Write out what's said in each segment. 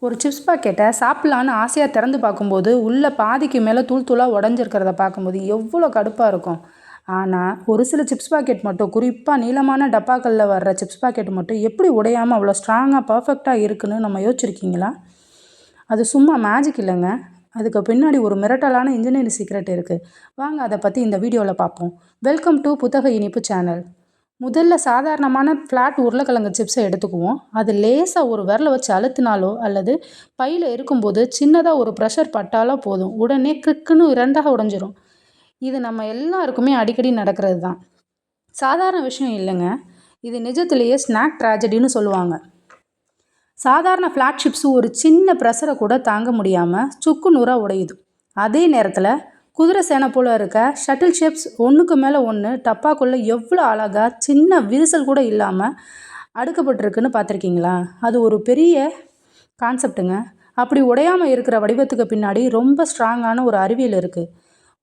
ஒரு சிப்ஸ் பாக்கெட்டை சாப்பிட்லான்னு ஆசையாக திறந்து பார்க்கும்போது உள்ளே பாதிக்கு மேலே தூள் தூளாக உடஞ்சிருக்கிறத பார்க்கும்போது எவ்வளோ கடுப்பாக இருக்கும். ஆனால் ஒரு சில சிப்ஸ் பாக்கெட் மட்டும், குறிப்பாக நீளமான டப்பாக்களில் வர்ற சிப்ஸ் பாக்கெட் மட்டும் எப்படி உடையாமல் அவ்வளோ ஸ்ட்ராங்காக பர்ஃபெக்டாக இருக்குன்னு நம்ம யோசிச்சிருக்கீங்களா? அது சும்மா மேஜிக் இல்லைங்க. அதுக்கு பின்னாடி ஒரு மிரட்டலான இன்ஜினியரிங் சீக்ரெட் இருக்குது. வாங்க அதை பற்றி இந்த வீடியோவில் பார்ப்போம். வெல்கம் டு புத்தக இனிப்பு சேனல். முதல்ல சாதாரணமான ஃப்ளாட் உருளைக்கிழங்கு சிப்ஸை எடுத்துக்குவோம். அது லேசாக ஒரு விரலை வச்சு அழுத்தினாலோ அல்லது பையில் இருக்கும்போது சின்னதாக ஒரு ப்ரெஷர் பட்டாலோ போதும், உடனே கிறுக்குன்னு இரண்டாக உடைஞ்சிரும். இது நம்ம எல்லாருக்குமே அடிக்கடி நடக்கிறது தான். சாதாரண விஷயம் இல்லைங்க. இது நிஜத்திலேயே ஸ்நாக் ட்ராஜடின்னு சொல்லுவாங்க. சாதாரண ஃப்ளாட் சிப்ஸு ஒரு சின்ன ப்ரெஷரை கூட தாங்க முடியாமல் சுக்கு நூறாக உடையுது. அதே நேரத்தில் குதிரை சேனை போல் இருக்க ஷட்டில் ஷேப்ஸ் ஒன்றுக்கு மேலே ஒன்று டப்பாக்குள்ளே எவ்வளோ அழகாக சின்ன விரிசல் கூட இல்லாமல் அடுக்கப்பட்டிருக்குன்னு பார்த்துருக்கீங்களா? அது ஒரு பெரிய கான்செப்டுங்க. அப்படி உடையாமல் இருக்கிற வடிவத்துக்கு பின்னாடி ரொம்ப ஸ்ட்ராங்கான ஒரு அறிவியல் இருக்குது.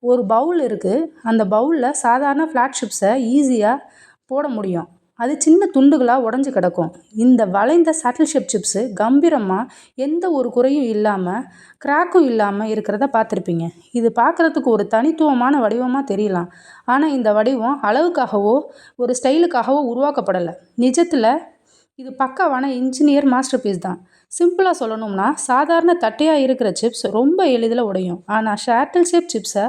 ஒரு பவுல் இருக்குது. அந்த பவுலில் சாதாரண ஃப்ளாட் சிப்ஸை ஈஸியாக போட முடியும். அது சின்ன துண்டுகளாக உடஞ்சி கிடக்கும். இந்த வளைந்த ஷட்டில் ஷேப் சிப்ஸு கம்பீரமாக எந்த ஒரு குறையும் இல்லாமல் கிராக்கும் இல்லாமல் இருக்கிறத பார்த்துருப்பீங்க. இது பார்க்குறதுக்கு ஒரு தனித்துவமான வடிவமாக தெரியலாம். ஆனால் இந்த வடிவம் அளவுக்காகவோ ஒரு ஸ்டைலுக்காகவோ உருவாக்கப்படலை. நிஜத்தில் இது பக்காவான இன்ஜினியர் மாஸ்டர் பீஸ் தான். சிம்பிளாக சொல்லணும்னா, சாதாரண தட்டையாக இருக்கிற சிப்ஸ் ரொம்ப எளிதில் உடையும். ஆனால் ஷட்டில் ஷேப் சிப்ஸை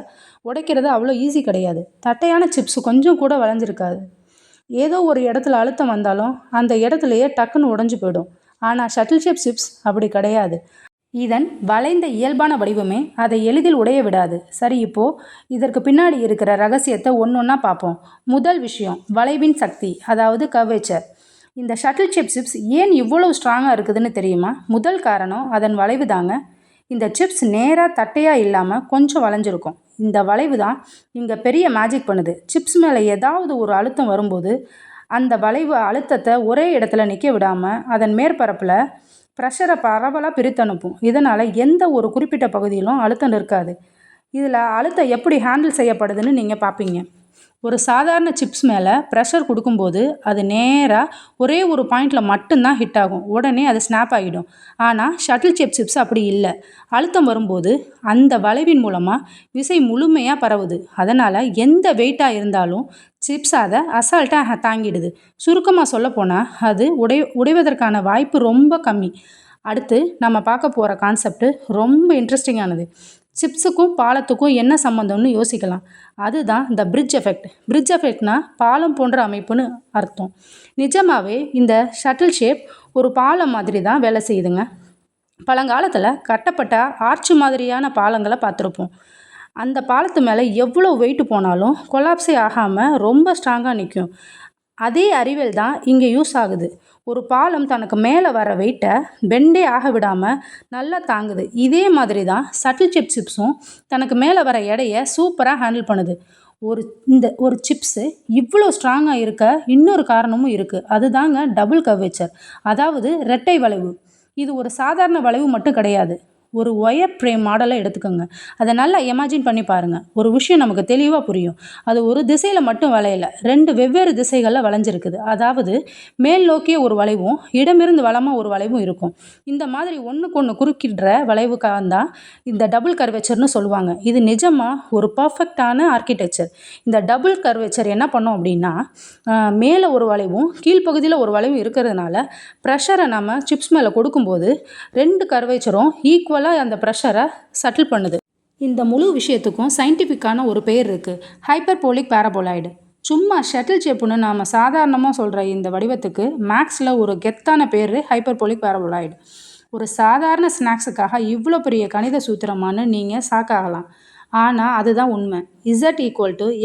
உடைக்கிறது அவ்வளோ ஈஸி கிடையாது. தட்டையான சிப்ஸு கொஞ்சம் கூட வளைஞ்சிருக்காது. ஏதோ ஒரு இடத்துல அழுத்தம் வந்தாலும் அந்த இடத்துலையே டக்குன்னு உடஞ்சி போயிடும். ஆனால் ஷட்டில் ஷேப் சிப்ஸ் அப்படி கிடையாது. இதன் வளைந்த இயல்பான வடிவமே அதை எளிதில் உடைய விடாது. சரி, இப்போது இதற்கு பின்னாடி இருக்கிற ரகசியத்தை ஒன்றொன்னா பார்ப்போம். முதல் விஷயம், வளைவின் சக்தி, அதாவது கர்வேச்சர். இந்த ஷட்டில் ஷேப் சிப்ஸ் ஏன் இவ்வளவு ஸ்ட்ராங்காக இருக்குதுன்னு தெரியுமா? முதல் காரணம் அதன் வளைவு தாங்க. இந்த சிப்ஸ் நேராக தட்டையாக இல்லாமல் கொஞ்சம் வளைஞ்சிருக்கும். இந்த வளைவு தான் இங்கே பெரிய மேஜிக் பண்ணுது. சிப்ஸ் மேலே ஏதாவது ஒரு அழுத்தம் வரும்போது அந்த வளைவு அழுத்தத்தை ஒரே இடத்துல நிற்க விடாமல் அதன் மேற்பரப்பில் ப்ரெஷரை பரவலாக பிரித்தனுப்பும். இதனால் எந்த ஒரு குறிப்பிட்ட பகுதியிலும் அழுத்தம் இருக்காது. இதில் அழுத்தம் எப்படி ஹேண்டில் செய்யப்படுதுன்னு நீங்கள் பார்ப்பீங்க. ஒரு சாதாரண சிப்ஸ் மேலே ப்ரெஷர் கொடுக்கும்போது அது நேராக ஒரே ஒரு பாயிண்டில் மட்டும்தான் ஹிட் ஆகும். உடனே அது ஸ்னாப் ஆகிடும். ஆனால் ஷட்டில் ஷேப் சிப்ஸ் அப்படி இல்லை. அழுத்தம் வரும்போது அந்த வளைவின் மூலமாக விசை முழுமையாக பரவுது. அதனால் எந்த வெயிட்டாக இருந்தாலும் சிப்ஸ் அதை அசால்ட்டாக தாங்கிடுது. சுருக்கமாக சொல்லப்போனால் அது உடைவதற்கான வாய்ப்பு ரொம்ப கம்மி. அடுத்து நம்ம பார்க்க போகிற கான்செப்ட் ரொம்ப இன்ட்ரெஸ்டிங்கானது. சிப்ஸுக்கும் பாலத்துக்கும் என்ன சம்மந்தம்னு யோசிக்கலாம். அதுதான் இந்த பிரிட்ஜ் எஃபெக்ட். பிரிட்ஜ் எஃபெக்ட்னா பாலம் போன்ற அமைப்புன்னு அர்த்தம். நிஜமாகவே இந்த ஷட்டில் ஷேப் ஒரு பாலம் மாதிரி தான் வேலை செய்யுதுங்க. பழங்காலத்தில் கட்டப்பட்ட ஆர்ச்சு மாதிரியான பாலங்களை பார்த்துருப்போம். அந்த பாலத்து மேலே எவ்வளோ வெயிட் போனாலும் கொலாப்ஸே ஆகாமல் ரொம்ப ஸ்ட்ராங்காக நிற்கும். அதே அறிவியல் தான் இங்கே யூஸ் ஆகுது. ஒரு பாலம் தனக்கு மேலே வர வெயிட்டை பெண்டே ஆக விடாமல் நல்லா தாங்குது. இதே மாதிரி தான் ஷட்டில் ஷேப் சிப்ஸும் தனக்கு மேலே வர எடையை சூப்பராக ஹேண்டில் பண்ணுது. ஒரு சிப்ஸு இவ்வளோ ஸ்ட்ராங்காக இருக்க இன்னொரு காரணமும் இருக்குது. அதுதாங்க டபுள் கர்வேச்சர், அதாவது இரட்டை வளைவு. இது ஒரு சாதாரண வளைவு மட்டும் கிடையாது. ஒரு ஒயர் ஃப்ரேம் மாடலை எடுத்துக்கோங்க. அதை நல்லா இமேஜின் பண்ணி பாருங்கள். ஒரு விஷயம் நமக்கு தெளிவாக புரியும். அது ஒரு திசையில் மட்டும் வளையலை, 2 வெவ்வேறு திசைகளில் வளைஞ்சிருக்குது. அதாவது மேல் நோக்கிய ஒரு வளைவும் இடமிருந்து வலமாக ஒரு வளைவும் இருக்கும். இந்த மாதிரி ஒன்றுக்கு ஒன்று குறுக்கிடுற வளைவுக்காக தான் இந்த டபுள் கர்வேச்சர்னு சொல்லுவாங்க. இது நிஜமாக ஒரு பர்ஃபெக்டான ஆர்கிடெக்சர். இந்த டபுள் கர்வேச்சர் என்ன பண்ணோம் அப்படின்னா, மேலே ஒரு வளைவும் கீழ்ப்பகுதியில் ஒரு வளைவும் இருக்கிறதுனால ப்ரெஷரை நம்ம சிப்ஸ் மேலே கொடுக்கும்போது 2 கர்வேச்சரும் ஈக்குவலாக அந்த ப்ரெஷரை சட்டில் பண்ணுது. இந்த முழு விஷயத்துக்கும் சயின்டிஃபிக்கான ஒரு பேர் இருக்குது, ஹைப்பர்போலிக் பாரபோலாய்டு. சும்மா ஷட்டில் ஷேப்புன்னு நாம் சாதாரணமாக சொல்கிற இந்த வடிவத்துக்கு மேக்ஸில் ஒரு கெத்தான பேர் ஹைப்பர்போலிக் பாரபோலாய்டு. ஒரு சாதாரண ஸ்நாக்ஸுக்காக இவ்வளோ பெரிய கணித சூத்திரமானு நீங்கள் ஷாக்காகலாம். ஆனால் அதுதான் உண்மை. Z =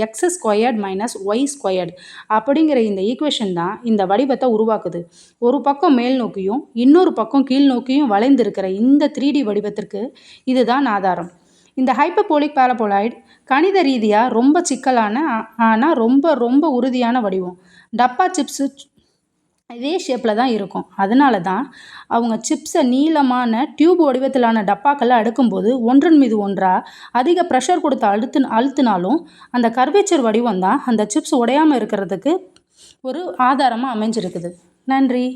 X² - Y² அப்படிங்கிற இந்த ஈக்குவேஷன் தான் இந்த வடிவத்தை உருவாக்குது. ஒரு பக்கம் மேல் நோக்கியும் இன்னொரு பக்கம் கீழ் நோக்கியும் வளைந்திருக்கிற இந்த 3D வடிவத்திற்கு இதுதான் ஆதாரம். இந்த ஹைப்பர்போலிக் பாரபோலாய்டு கணித ரீதியாக ரொம்ப சிக்கலான ஆனால் ரொம்ப ரொம்ப உறுதியான வடிவம். டப்பா சிப்ஸு இதே ஷேப்பில் தான் இருக்கும். அதனால தான் அவங்க சிப்ஸை நீளமான டியூப் வடிவத்திலான டப்பாக்களை அடுக்கும்போது ஒன்றன் மீது ஒன்றாக அதிக ப்ரெஷர் கொடுத்து அழுத்தினாலும் அந்த கர்வேச்சர் வடிவம் தான் அந்த சிப்ஸ் உடையாமல் இருக்கிறதுக்கு ஒரு ஆதாரமாக அமைஞ்சிருக்குது. நன்றி.